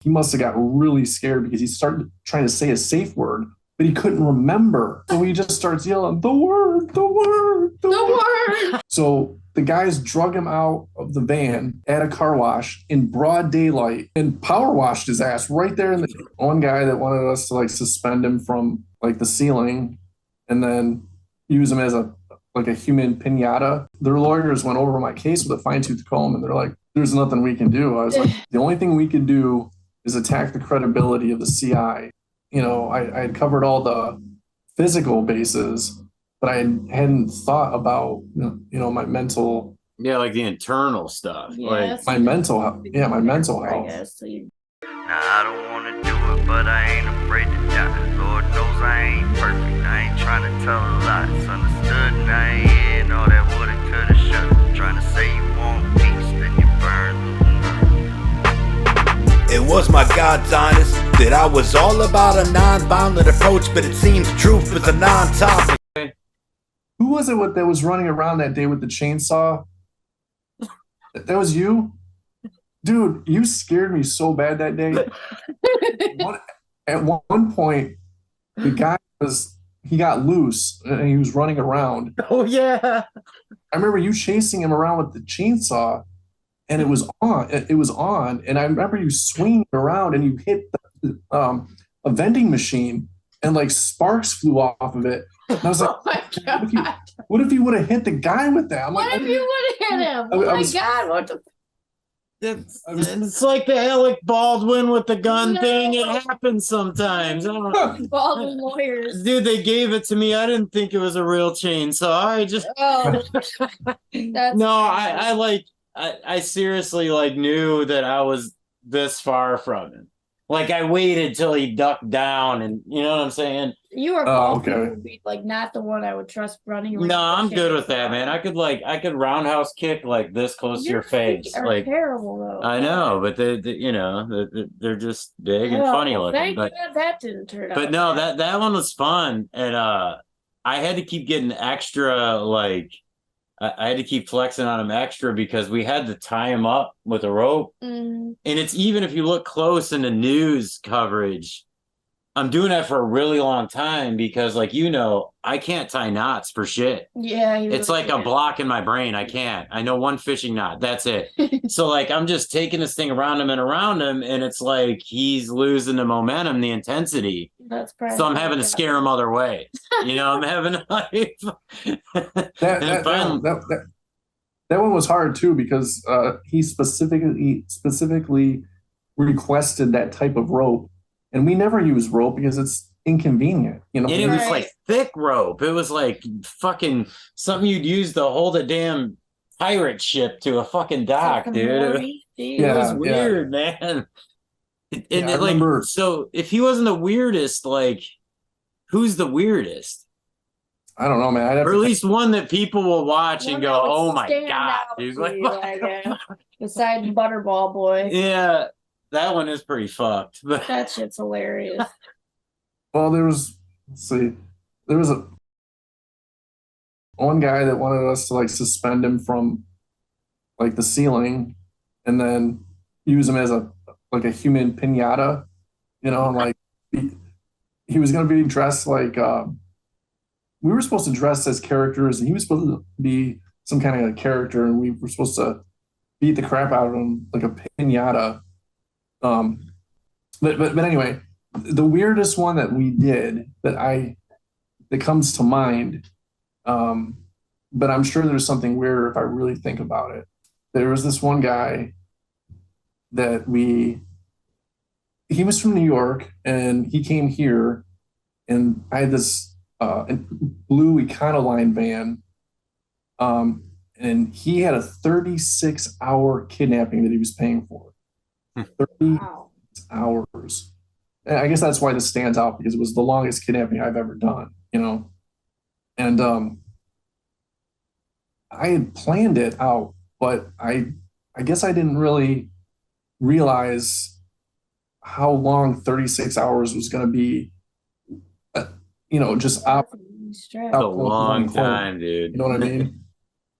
He must have got really scared because he started trying to say a safe word, but he couldn't remember. So he just starts yelling, the word, the word, the word. So the guys drug him out of the van at a car wash in broad daylight and power washed his ass right there. In the one guy that wanted us to like suspend him from like the ceiling and then use him as a human pinata. Their lawyers went over my case with a fine-tooth comb and they're like, there's nothing we can do. I was like, the only thing we can do is attack the credibility of the CI. You know, I had covered all the physical bases, but I hadn't thought about, my mental. Yeah, like the internal stuff. Yeah, like my mental health. Yeah, my mental health. Now I don't want to do it, but I ain't afraid to die. Lord knows I ain't perfect. I ain't trying to tell a lie. It's understood and I ain't hearing all that woulda, coulda, shoulda. Trying to say you want peace, then you burn. It was my God's honest that I was all about a non-violent approach, but it seems truth is a non-topic. Who was it that was running around that day with the chainsaw? That was you? Dude, you scared me so bad that day. At one point, the guy he got loose and he was running around. Oh, yeah. I remember you chasing him around with the chainsaw and it was on. And I remember you swinging around and you hit a vending machine and like sparks flew off of it. And I was like, oh what if you would have hit the guy with that? I'm like, what if you would have hit him? Oh my God, what the it's like the Alec Baldwin with the gun thing. It happens sometimes. Baldwin lawyers. Dude, they gave it to me. I didn't think it was a real chainsaw. I just I seriously like knew that I was this far from him. Like I waited till he ducked down, and you know what I'm saying. You are would be like not the one I would trust running around. No, I'm good with that, man. I could roundhouse kick like this close to your face. Like terrible though. I know, but they're just big and funny looking. Thank God that didn't turn out. But no, that one was fun, and I had to keep getting extra like. I had to keep flexing on him extra because we had to tie him up with a rope. And it's even if you look close in the news coverage, I'm doing that for a really long time because, like, I can't tie knots for shit. Yeah. It's like a block in my brain. I can't. I know one fishing knot. That's it. So, like, I'm just taking this thing around him, and it's like he's losing the momentum, the intensity. That's probably so I'm having to scare him other way. I'm having like that one was hard too because he specifically requested that type of rope, and we never use rope because it's inconvenient. And it was like thick rope. It was like fucking something you'd use to hold a damn pirate ship to a fucking dock, dude. It was weird, man. And so if he wasn't the weirdest, like, who's the weirdest? I don't know, man. Or at least one that people will watch and go, "Oh my God, dude!" Besides Butterball Boy. Yeah, that one is pretty fucked. But that shit's hilarious. Well, there was one guy that wanted us to like suspend him from like the ceiling and then use him as a human pinata, and like he was going to be dressed like we were supposed to dress as characters and he was supposed to be some kind of character and we were supposed to beat the crap out of him like a pinata. But anyway, the weirdest one that we did that comes to mind, but I'm sure there's something weirder if I really think about it. There was this one guy that he was from New York and he came here and I had this blue Econoline van and he had a 36-hour kidnapping that he was paying for. 30 hours. And I guess that's why this stands out because it was the longest kidnapping I've ever done, and I had planned it out, but I guess I didn't really realize how long 36 hours was going to be, just out. A long time, dude. You know what I mean?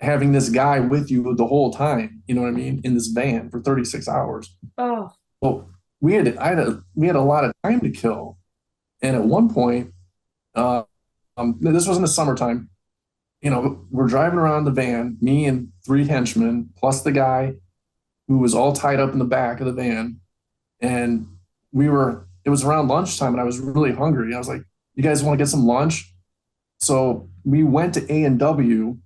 Having this guy with you the whole time, you know what I mean, in this van for 36 hours. Oh. Well, we had a lot of time to kill. And at one point, this was in the summertime, we're driving around the van, me and 3 henchmen, plus the guy who was all tied up in the back of the van. And it was around lunchtime and I was really hungry. I was like, you guys want to get some lunch? So we went to A&W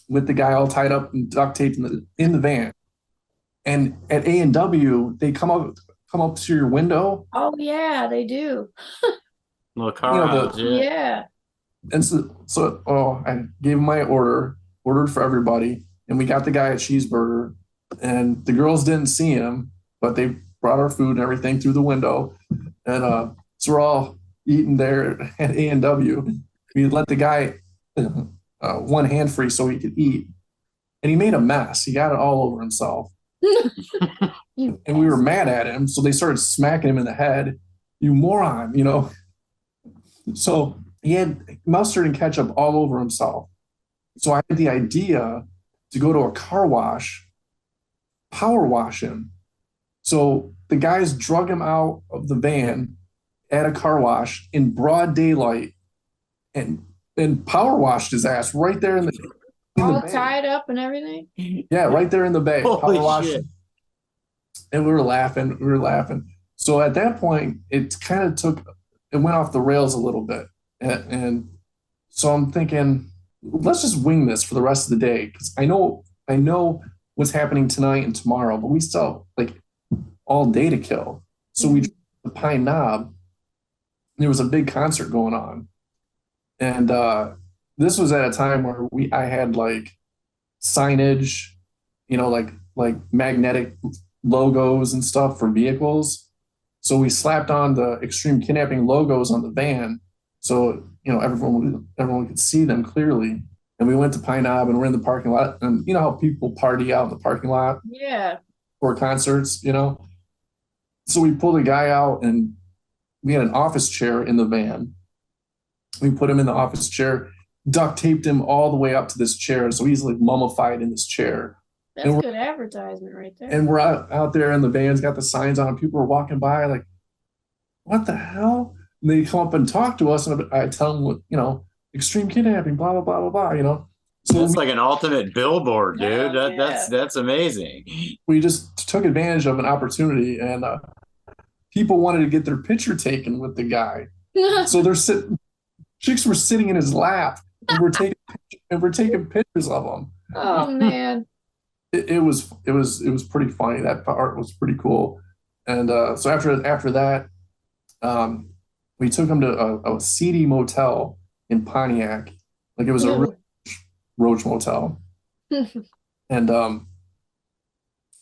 with the guy all tied up and duct taped in the van. And at A&W, they come up to your window. Oh yeah, they do. Little car yeah. And so I gave him my ordered for everybody, and we got the guy a cheeseburger, and the girls didn't see him, but they brought our food and everything through the window. And so we're all eating there at A&W. We let the guy one hand free so he could eat, and he made a mess. He got it all over himself. And we were mad at him, so they started smacking him in the head. You moron, So he had mustard and ketchup all over himself. So I had the idea to go to a car wash, power wash him. So the guys drug him out of the van at a car wash in broad daylight and power washed his ass right there in the all bay. Tied up and everything. Yeah, right there in the bay. Holy Power washed shit. him. And we were laughing. So at that point, it went off the rails a little bit. And so I'm thinking, let's just wing this for the rest of the day. Because I know what's happening tonight and tomorrow, but we still like all day to kill. So we drove to Pine Knob. There was a big concert going on. And this was at a time where I had like signage, like magnetic logos and stuff for vehicles. So we slapped on the Extreme Kidnapping logos on the van, so everyone could see them clearly. And we went to Pine Knob and we're in the parking lot, and you know how people party out in the parking lot, for concerts, So we pulled a guy out, and we had an office chair in the van. We put him in the office chair, duct taped him all the way up to this chair, so he's like mummified in this chair. That's good advertisement right there. And we're out there, and the van's got the signs on, and people are walking by like, what the hell? And they come up and talk to us, and I tell them, extreme kidnapping, blah, blah, blah, blah, blah, So that's like an ultimate billboard, dude. That's amazing. We just took advantage of an opportunity, and people wanted to get their picture taken with the guy. So chicks were sitting in his lap, and we're taking pictures of them. Oh man. It was pretty funny. That part was pretty cool. And so after that, we took him to a seedy motel in Pontiac. Like it was a roach motel. And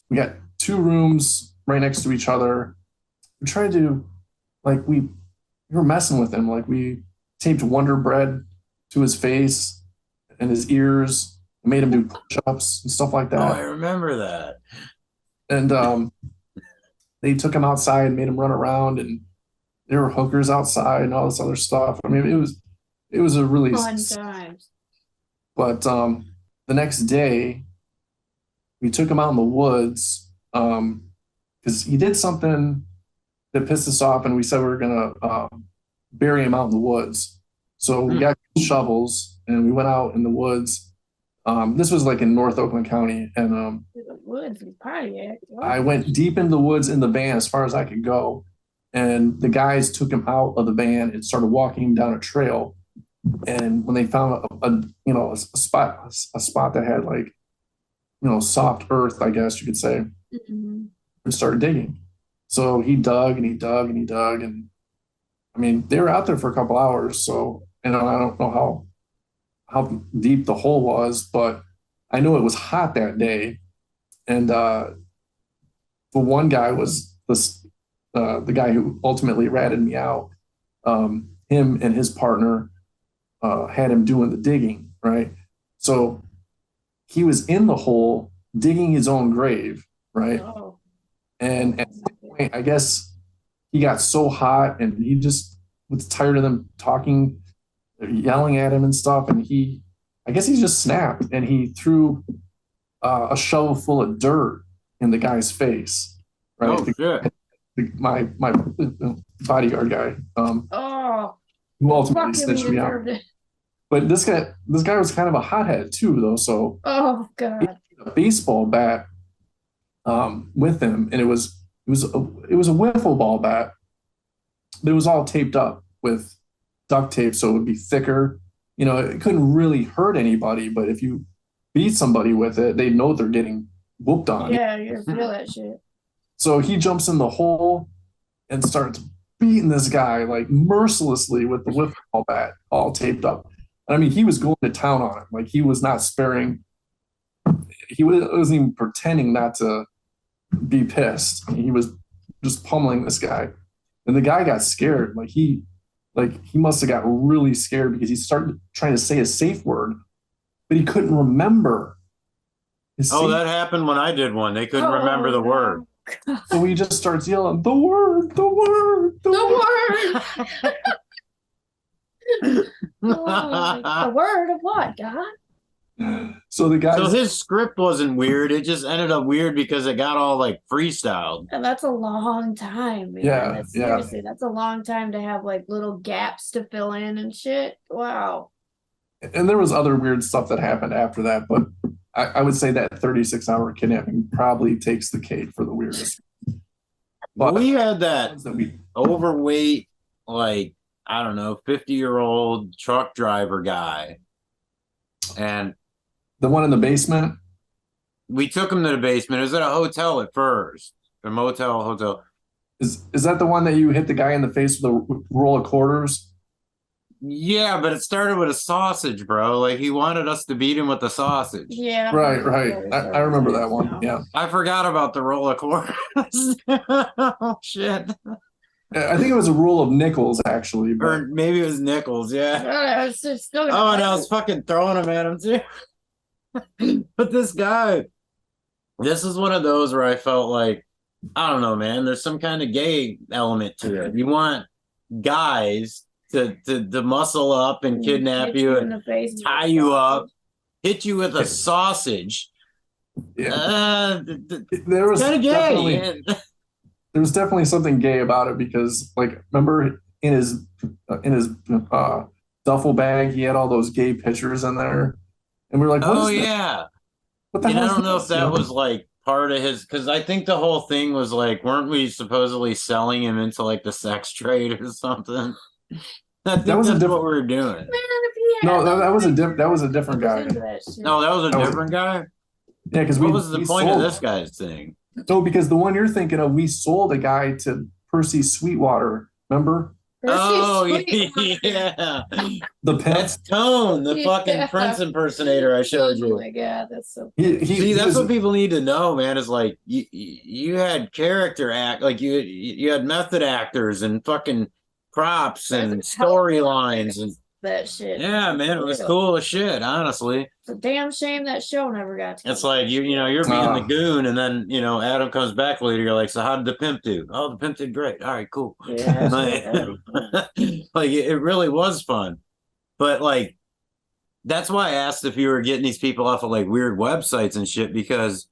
we got 2 rooms right next to each other. We tried to, we were messing with him. Like we taped Wonder Bread to his face and his ears. Made him do push-ups and stuff like that. Oh, I remember that. And they took him outside and made him run around, and there were hookers outside and all this other stuff. I mean, it was a really fun time. But the next day, we took him out in the woods because he did something that pissed us off, and we said we were gonna bury him out in the woods. So we got shovels and we went out in the woods. This was like in North Oakland County, and the woods in Pontiac. I went deep in the woods in the van as far as I could go, and the guys took him out of the van and started walking him down a trail. And when they found a spot that had soft earth, I guess you could say, and started digging. So he dug and he dug and he dug, and I mean they were out there for a couple hours. So I don't know how deep the hole was, but I know it was hot that day. And the one guy was the guy who ultimately ratted me out. Him and his partner had him doing the digging, right? So he was in the hole digging his own grave, right? Oh. And at that point, I guess he got so hot and he just was tired of them talking, yelling at him and stuff, and I guess he just snapped and he threw a shovel full of dirt in the guy's face, right? Oh, good. my bodyguard guy, Oh, who ultimately fucking snitched me out. deserved it. But this guy was kind of a hothead too, though. So Oh he God. had a baseball bat with him, and it was a wiffle ball bat, but it was all taped up with duct tape, so it would be thicker. You know, it couldn't really hurt anybody, but if you beat somebody with it, they know they're getting whooped on. Yeah, you feel that shit. So he jumps in the hole and starts beating this guy like mercilessly with the wiffle ball bat all taped up. I mean, he was going to town on him. Like, he was not sparing. He wasn't even pretending not to be pissed. He was just pummeling this guy. And the guy got scared. He must have got really scared because he started trying to say a safe word, but he couldn't remember. That happened when I did one. They couldn't remember the word. So he just starts yelling, the word. The word of what, God? So the guy. So his script wasn't weird. It just ended up weird because it got all like freestyled. And that's a long time, man. Yeah, Seriously, that's a long time to have like little gaps to fill in and shit. Wow. And there was other weird stuff that happened after that, but I would say that 36-hour kidnapping probably takes the cake for the weirdest. But we had that overweight, like, I don't know, 50-year-old truck driver guy. And the one in the basement? We took him to the basement. It was at a hotel at first. A hotel. Is that the one that you hit the guy in the face with a roll of quarters? Yeah, but it started with a sausage, bro. Like, he wanted us to beat him with the sausage. Yeah. Right. I remember that one. Yeah. I forgot about the roll of quarters. Oh, shit. I think it was a roll of nickels, actually. But... Or maybe it was nickels, yeah. And I was fucking throwing them at him, too. But this guy, this is one of those where I felt like, I don't know, man, there's some kind of gay element to it. You want guys to muscle up and kidnap you and tie you up, hit you with a sausage. Yeah. There was kind of gay. There was definitely something gay about it because, like, remember in his duffel bag, he had all those gay pictures in there, and we were like, "Oh yeah." And I don't know if that was like part of his, because I think the whole thing was like, weren't we supposedly selling him into like the sex trade or something? I think that's what we were doing. Man, no, that was a different guy. No, that was a different guy. Yeah, because what was the point of this guy's thing? No, because the one you're thinking of, we sold a guy to Percy Sweetwater. Remember? Oh yeah, the pimp. That's Tone, the fucking Prince impersonator I showed you. Oh my God, that's so. See, that's what people need to know, man. Is like you had character like you had method actors and fucking props and storylines and that shit. Yeah, man, it was cool as shit, honestly. It's a damn shame that show never got to. It's like you're being the goon, and then Adam comes back later. You're like, so how did the pimp do? Oh, the pimp did great. All right, cool. Yeah, like it really was fun, but like that's why I asked if you were getting these people off of like weird websites and shit, because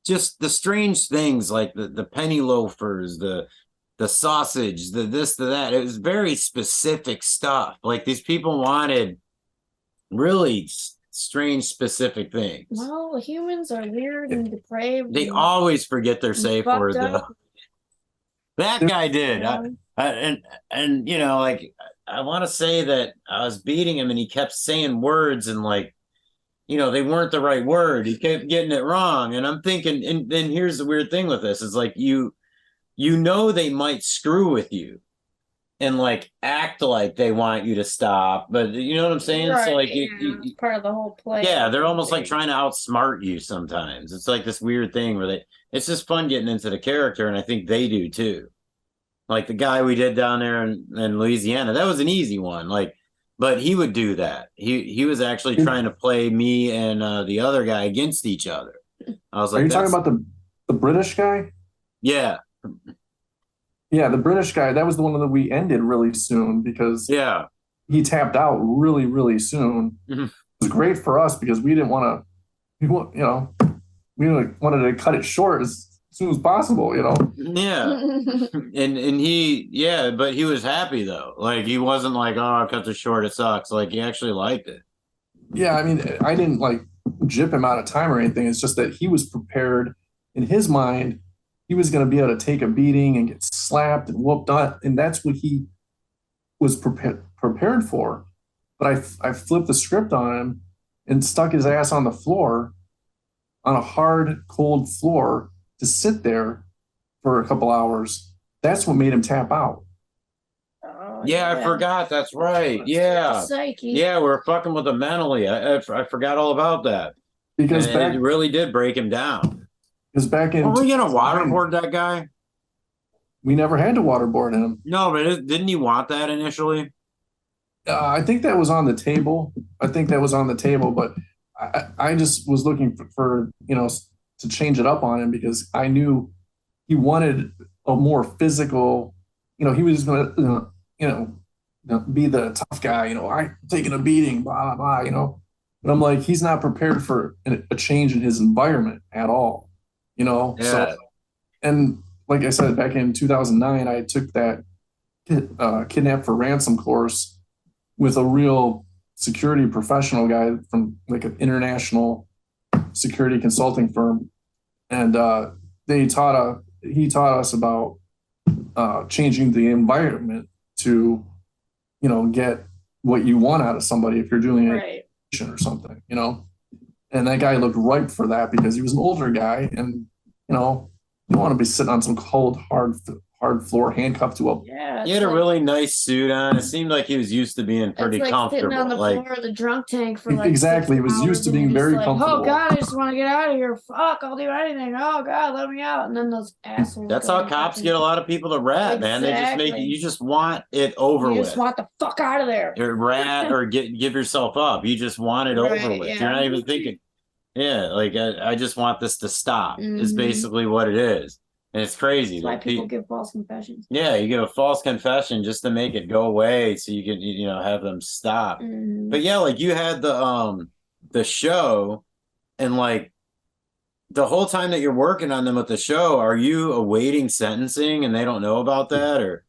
just the strange things like the penny loafers, the sausage, the this, the that. It was very specific stuff. Like these people wanted really strange, specific things. Well, humans are weird and depraved. They always forget their safe word, though. That guy did. And like I want to say that I was beating him and he kept saying words and like, they weren't the right word. He kept getting it wrong. And I'm thinking, and then here's the weird thing with this is like they might screw with you and like act like they want you to stop, but you know what I'm saying? Right, so like it's part of the whole play. Yeah, they're almost like trying to outsmart you sometimes. It's like this weird thing where it's just fun getting into the character, and I think they do too. Like the guy we did down there in Louisiana, that was an easy one. Like, but he would do that. He was actually trying to play me and the other guy against each other. I was like, are you talking about the British guy? Yeah. Yeah, the British guy, that was the one that we ended really soon because he tapped out really, really soon. Mm-hmm. It was great for us because we didn't want to, we wanted to cut it short as soon as possible, you know? Yeah. and but he was happy though. Like he wasn't like, oh, I cut this short, it sucks. Like he actually liked it. Yeah, I mean, I didn't like jip him out of time or anything. It's just that he was prepared in his mind. He was going to be able to take a beating and get slapped and whooped on, and that's what he was prepared for. But I flipped the script on him and stuck his ass on the floor, on a hard, cold floor, to sit there for a couple hours. That's what made him tap out. Yeah, I forgot. That's right. Yeah. Yeah, we're fucking with him mentally. I forgot all about that. Because it really did break him down. Because back in... Were we going to waterboard that guy? We never had to waterboard him. No, but didn't he want that initially? I think that was on the table. But I just was looking for, you know, to change it up on him because I knew he wanted a more physical, you know, he was going to, be the tough guy, you know, I'm taking a beating, blah, blah, blah, you know. But I'm like, he's not prepared for a change in his environment at all, you know. Yeah. So, and like I said, back in 2009, I took that kidnap for ransom course with a real security professional guy from like an international security consulting firm. And he taught us about changing the environment to, you know, get what you want out of somebody if you're doing it or something, you know. And that guy looked ripe for that because he was an older guy, and you know, you don't want to be sitting on some cold, hard floor, handcuffed to a. Yeah, he had a really nice suit on. It seemed like he was used to being pretty comfortable. Sitting on the floor of the drunk tank for like exactly. He was used to being very comfortable. Oh God, I just want to get out of here. Fuck, I'll do anything. Oh God, let me out. And then those assholes. That's how cops get a lot of people to rat, man. They just make you just want it over with. You just want the fuck out of there. Or rat or give yourself up. You just want it over with. Yeah. You're not even thinking. Yeah, like I just want this to stop. Is basically what it is. And it's crazy. That's why people give false confessions. Yeah, you give a false confession just to make it go away so you can, you know, have them stop. But yeah, like you had the show, and like the whole time that you're working on them with the show, are you awaiting sentencing and they don't know about that, or